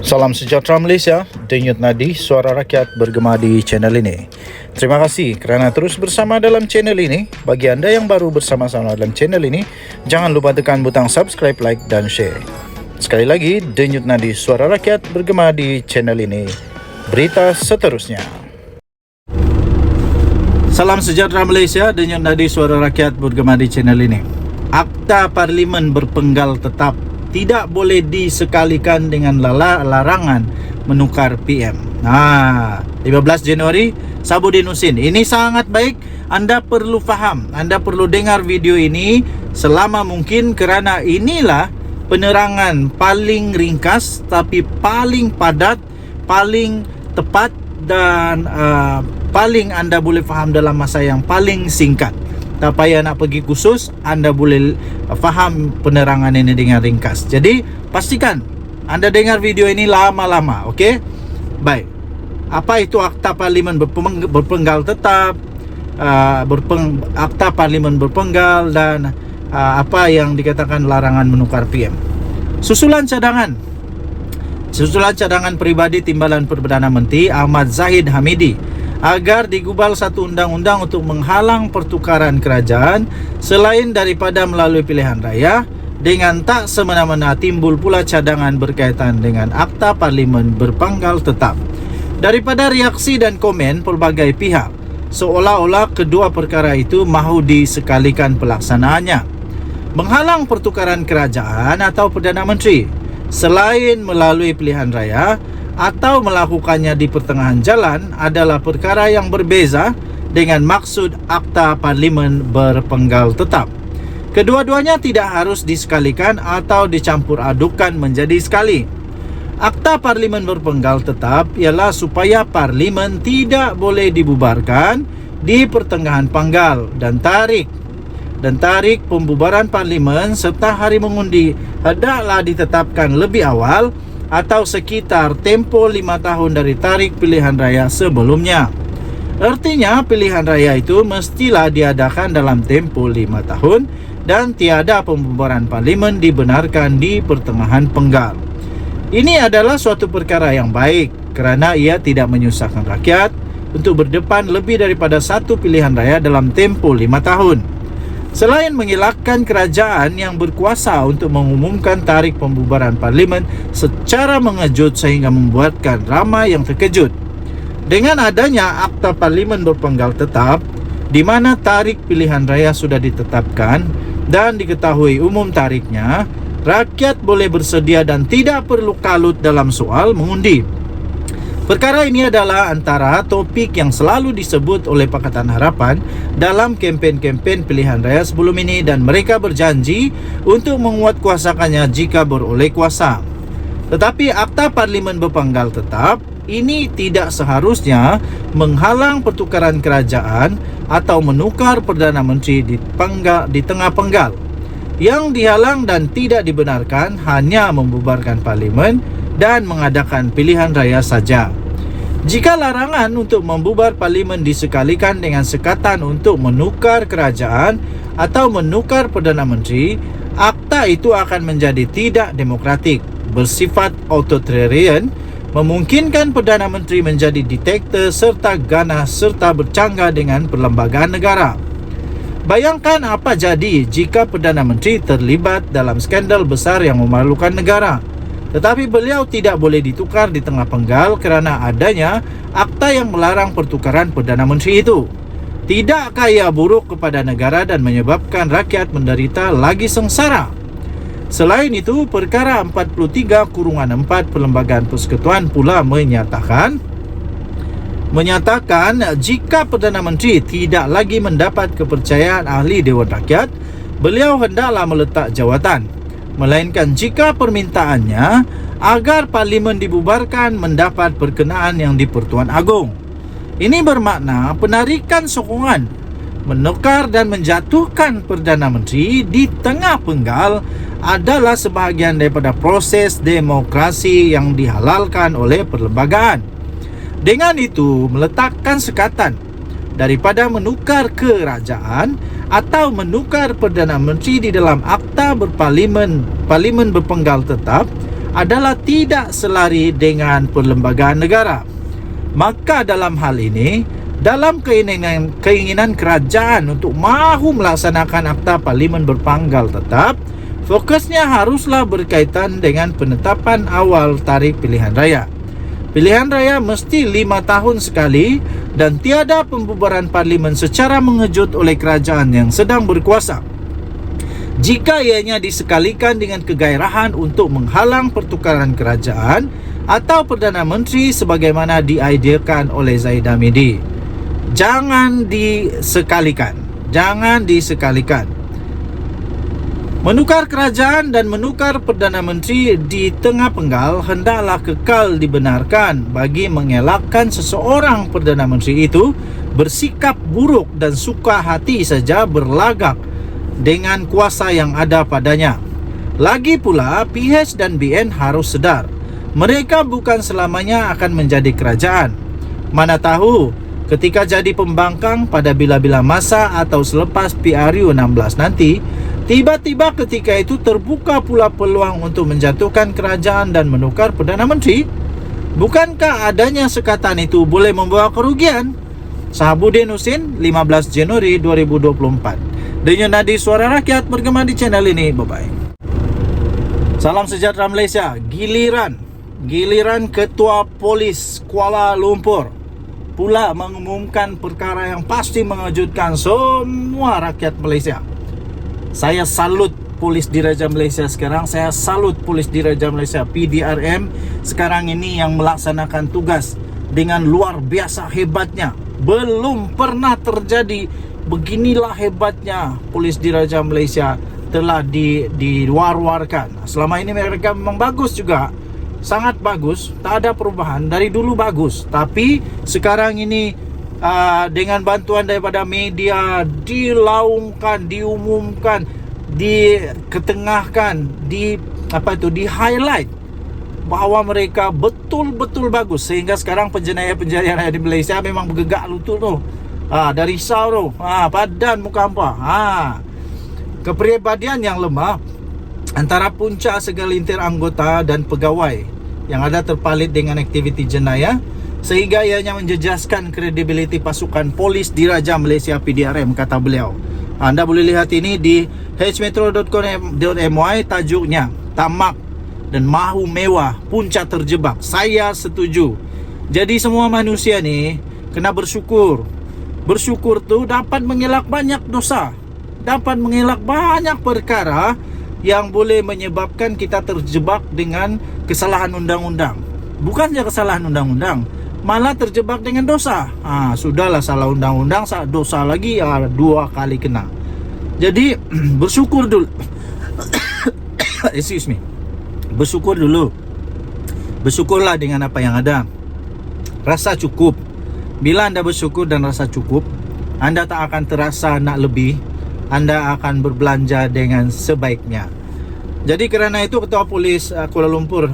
Salam sejahtera Malaysia, denyut nadi suara rakyat bergema di channel ini. Terima kasih kerana terus bersama dalam channel ini. Bagi anda yang baru bersama-sama dalam channel ini, jangan lupa tekan butang subscribe, like dan share. Sekali lagi, denyut nadi suara rakyat bergema di channel ini. Berita seterusnya. Salam sejahtera Malaysia, denyut nadi suara rakyat bergema di channel ini. Akta Parlimen berpenggal tetap tidak boleh disekalikan dengan larangan menukar PM. 15 Januari, Sabudin Husin. Ini sangat baik. Anda perlu faham, Anda perlu dengar video ini selama mungkin, kerana inilah penerangan paling ringkas tapi paling padat, paling tepat dan paling anda boleh faham dalam masa yang paling singkat. Tak payah nak pergi khusus, anda boleh faham penerangan ini dengan ringkas. Jadi pastikan anda dengar video ini lama-lama, okey? Baik. Apa itu Akta Parlimen berpenggal tetap, Akta Parlimen berpenggal, dan apa yang dikatakan larangan menukar PM. Susulan cadangan peribadi Timbalan Perdana Menteri Ahmad Zahid Hamidi agar digubal satu undang-undang untuk menghalang pertukaran kerajaan selain daripada melalui pilihan raya, dengan tak semena-mena timbul pula cadangan berkaitan dengan Akta Parlimen berpenggal tetap. Daripada reaksi dan komen pelbagai pihak, seolah-olah kedua perkara itu mahu disekalikan pelaksanaannya. Menghalang pertukaran kerajaan atau Perdana Menteri selain melalui pilihan raya atau melakukannya di pertengahan jalan adalah perkara yang berbeza dengan maksud Akta Parlimen berpenggal tetap. Kedua-duanya tidak harus disekalikan atau dicampur adukan menjadi sekali. Akta Parlimen berpenggal tetap ialah supaya Parlimen tidak boleh dibubarkan di pertengahan penggal, dan tarikh pembubaran Parlimen serta hari mengundi hendaklah ditetapkan lebih awal atau sekitar tempoh 5 tahun dari tarikh pilihan raya sebelumnya. Artinya pilihan raya itu mestilah diadakan dalam tempoh 5 tahun dan tiada pembubaran Parlimen dibenarkan di pertengahan penggal. Ini adalah suatu perkara yang baik kerana ia tidak menyusahkan rakyat untuk berdepan lebih daripada satu pilihan raya dalam tempoh 5 tahun. Selain mengelakkan kerajaan yang berkuasa untuk mengumumkan tarikh pembubaran Parlimen secara mengejut sehingga membuatkan ramai yang terkejut. Dengan adanya Akta Parlimen berpenggal tetap, di mana tarikh pilihan raya sudah ditetapkan dan diketahui umum tarikhnya, rakyat boleh bersedia dan tidak perlu kalut dalam soal mengundi. Perkara ini adalah antara topik yang selalu disebut oleh Pakatan Harapan dalam kempen-kempen pilihan raya sebelum ini, dan mereka berjanji untuk menguatkuasakannya jika beroleh kuasa. Tetapi Akta Parlimen berpenggal tetap ini tidak seharusnya menghalang pertukaran kerajaan atau menukar Perdana Menteri di tengah penggal. Yang dihalang dan tidak dibenarkan hanya membubarkan Parlimen dan mengadakan pilihan raya saja. Jika larangan untuk membubar Parlimen disekalikan dengan sekatan untuk menukar kerajaan atau menukar Perdana Menteri, akta itu akan menjadi tidak demokratik, bersifat authoritarian, memungkinkan Perdana Menteri menjadi diktator serta ganas serta bercanggah dengan perlembagaan negara. Bayangkan apa jadi jika Perdana Menteri terlibat dalam skandal besar yang memalukan negara, tetapi beliau tidak boleh ditukar di tengah penggal kerana adanya akta yang melarang pertukaran Perdana Menteri itu. Tidakkah ia buruk kepada negara dan menyebabkan rakyat menderita lagi sengsara? Selain itu, perkara 43/4 Perlembagaan Persekutuan pula menyatakan jika Perdana Menteri tidak lagi mendapat kepercayaan ahli Dewan Rakyat, beliau hendaklah meletak jawatan, melainkan jika permintaannya agar Parlimen dibubarkan mendapat perkenaan yang di Pertuan Agong. Ini bermakna penarikan sokongan menukar dan menjatuhkan Perdana Menteri di tengah penggal adalah sebahagian daripada proses demokrasi yang dihalalkan oleh perlembagaan. Dengan itu, meletakkan sekatan daripada menukar kerajaan atau menukar Perdana Menteri di dalam Akta Parlimen berpenggal tetap adalah tidak selari dengan perlembagaan negara. Maka dalam hal ini, dalam keinginan kerajaan untuk mahu melaksanakan Akta Parlimen berpanggal tetap, fokusnya haruslah berkaitan dengan penetapan awal tarikh pilihan raya. Pilihan raya mesti 5 tahun sekali dan tiada pembubaran parlimen secara mengejut oleh kerajaan yang sedang berkuasa. Jika ianya disekalikan dengan kegairahan untuk menghalang pertukaran kerajaan atau Perdana Menteri sebagaimana diideakan oleh Zahid Hamidi. Jangan disekalikan. Menukar kerajaan dan menukar Perdana Menteri di tengah penggal hendaklah kekal dibenarkan bagi mengelakkan seseorang Perdana Menteri itu bersikap buruk dan suka hati saja berlagak dengan kuasa yang ada padanya. Lagi pula, PH dan BN harus sedar, mereka bukan selamanya akan menjadi kerajaan. Mana tahu, ketika jadi pembangkang pada bila-bila masa atau selepas PRU 16 nanti, tiba-tiba ketika itu terbuka pula peluang untuk menjatuhkan kerajaan dan menukar Perdana Menteri. Bukankah adanya sekatan itu boleh membawa kerugian? Sahabuddin Husin, 15 Januari 2024. Denyut Nadi Suara Rakyat bergema di channel ini. Bye-bye. Salam sejahtera Malaysia. Giliran Ketua Polis Kuala Lumpur pula mengumumkan perkara yang pasti mengejutkan semua rakyat Malaysia. Saya salut Polis Diraja Malaysia sekarang. Saya salut Polis Diraja Malaysia PDRM sekarang ini yang melaksanakan tugas dengan luar biasa hebatnya. Belum pernah terjadi beginilah hebatnya Polis Diraja Malaysia telah diwar-warkan. Selama ini mereka memang bagus juga. Sangat bagus, tak ada perubahan. Dari dulu bagus, tapi sekarang ini dengan bantuan daripada media dilaungkan, diumumkan, diketengahkan, di highlight bahawa mereka betul-betul bagus sehingga sekarang penjenayah-penjenayah di Malaysia memang bergegak lutut tu. Dari risau tu. Padan muka hampa. Kepribadian yang lemah antara punca segelintir anggota dan pegawai yang ada terpalit dengan aktiviti jenayah sehingga ianya menjejaskan kredibiliti pasukan Polis Diraja Malaysia PDRM, kata beliau. Anda boleh lihat ini di hmetro.com.my, tajuknya tamak dan mahu mewah, punca terjebak. Saya setuju. Jadi semua manusia ni kena bersyukur. Bersyukur tu dapat mengelak banyak dosa, dapat mengelak banyak perkara yang boleh menyebabkan kita terjebak dengan kesalahan undang-undang. Bukan saja kesalahan undang-undang, malah terjebak dengan dosa. Sudahlah salah undang-undang, dosa lagi, 2 kali kena. Jadi bersyukur dulu. Excuse me. Bersyukur dulu. Bersyukurlah dengan apa yang ada. Rasa cukup. Bila anda bersyukur dan rasa cukup, anda tak akan terasa nak lebih. Anda akan berbelanja dengan sebaiknya. Jadi kerana itu Ketua Polis Kuala Lumpur,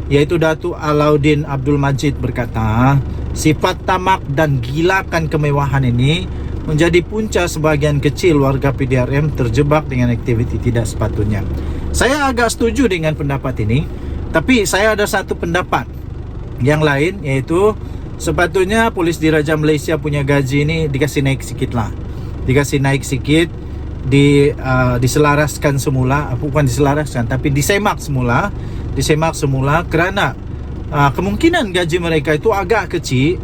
iaitu Datuk Alauddin Abdul Majid, berkata, sifat tamak dan gilakan kemewahan ini menjadi punca sebahagian kecil warga PDRM terjebak dengan aktiviti tidak sepatutnya. Saya agak setuju dengan pendapat ini, tapi saya ada satu pendapat yang lain, iaitu sepatutnya Polis Diraja Malaysia punya gaji ini dikasih naik sikit lah. Dikasih naik sikit, diselaraskan semula, bukan diselaraskan tapi disemak semula kerana kemungkinan gaji mereka itu agak kecil.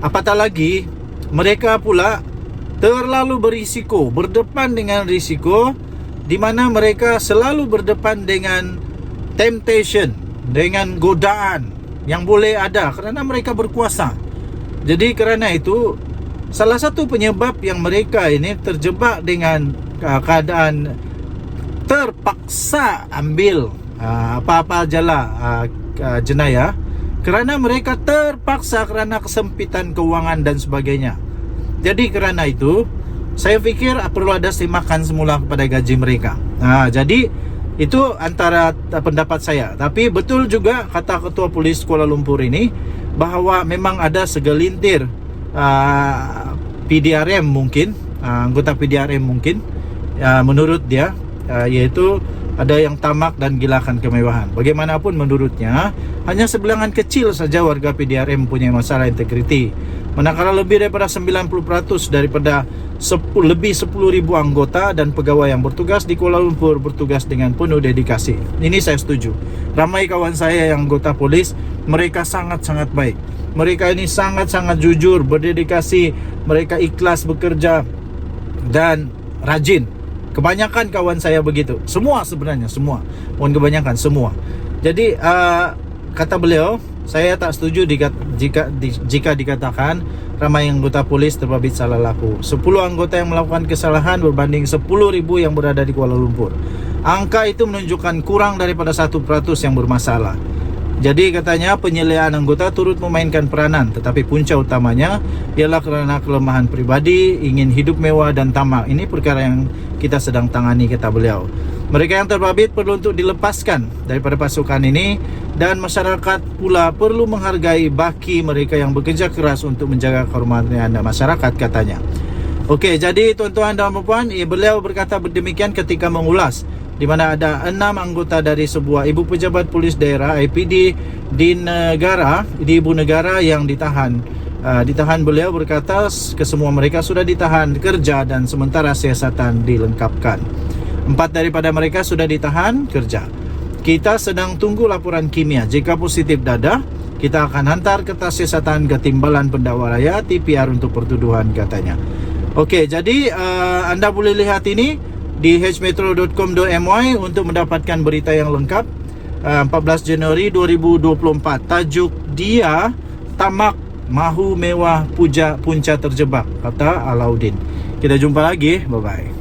Apatah lagi mereka pula terlalu berisiko, berdepan dengan risiko, di mana mereka selalu berdepan dengan temptation, dengan godaan yang boleh ada kerana mereka berkuasa. Jadi kerana itu salah satu penyebab yang mereka ini terjebak dengan keadaan terpaksa ambil apa-apa ajalah jenayah kerana mereka terpaksa kerana kesempitan keuangan dan sebagainya. Jadi kerana itu saya fikir perlu ada semakan semula kepada gaji mereka. Jadi itu antara pendapat saya. Tapi betul juga kata Ketua Polis Kuala Lumpur ini bahawa memang ada segelintir PDRM mungkin, anggota PDRM mungkin, menurut dia, iaitu ada yang tamak dan gilakan kemewahan. Bagaimanapun menurutnya, hanya sebilangan kecil saja warga PDRM punya masalah integriti. Manakala lebih daripada 90% daripada lebih 10,000 anggota dan pegawai yang bertugas di Kuala Lumpur bertugas dengan penuh dedikasi. Ini saya setuju. Ramai kawan saya yang anggota polis, mereka sangat-sangat baik. Mereka ini sangat-sangat jujur, berdedikasi, mereka ikhlas bekerja dan rajin. Kebanyakan kawan saya begitu. Semua sebenarnya, semua. Bukan kebanyakan, semua. Jadi kata beliau, saya tak setuju jika dikatakan ramai anggota polis terbabit salah laku. 10 anggota yang melakukan kesalahan berbanding 10,000 yang berada di Kuala Lumpur. Angka itu menunjukkan kurang daripada 1% yang bermasalah. Jadi katanya penyeleaan anggota turut memainkan peranan, tetapi punca utamanya ialah kerana kelemahan pribadi, ingin hidup mewah dan tamak. Ini perkara yang kita sedang tangani, kata beliau. Mereka yang terbabit perlu untuk dilepaskan daripada pasukan ini, dan masyarakat pula perlu menghargai baki mereka yang bekerja keras untuk menjaga kehormatan masyarakat, katanya. Okey, jadi tuan-tuan dan puan-puan, beliau berkata demikian ketika mengulas di mana ada 6 anggota dari sebuah ibu pejabat polis daerah IPD di ibu negara yang ditahan. Beliau berkata kesemua mereka sudah ditahan kerja dan sementara siasatan dilengkapkan. 4 daripada mereka sudah ditahan kerja. Kita sedang tunggu laporan kimia. Jika positif dadah, kita akan hantar kertas siasatan ke Timbalan Pendakwa Raya TPR untuk pertuduhan, katanya. Okey, jadi anda boleh lihat ini di hmetro.com.my untuk mendapatkan berita yang lengkap. 14 Januari 2024. Tajuk dia, tamak mahu mewah punca terjebak, kata Alauddin. Kita jumpa lagi. Bye-bye.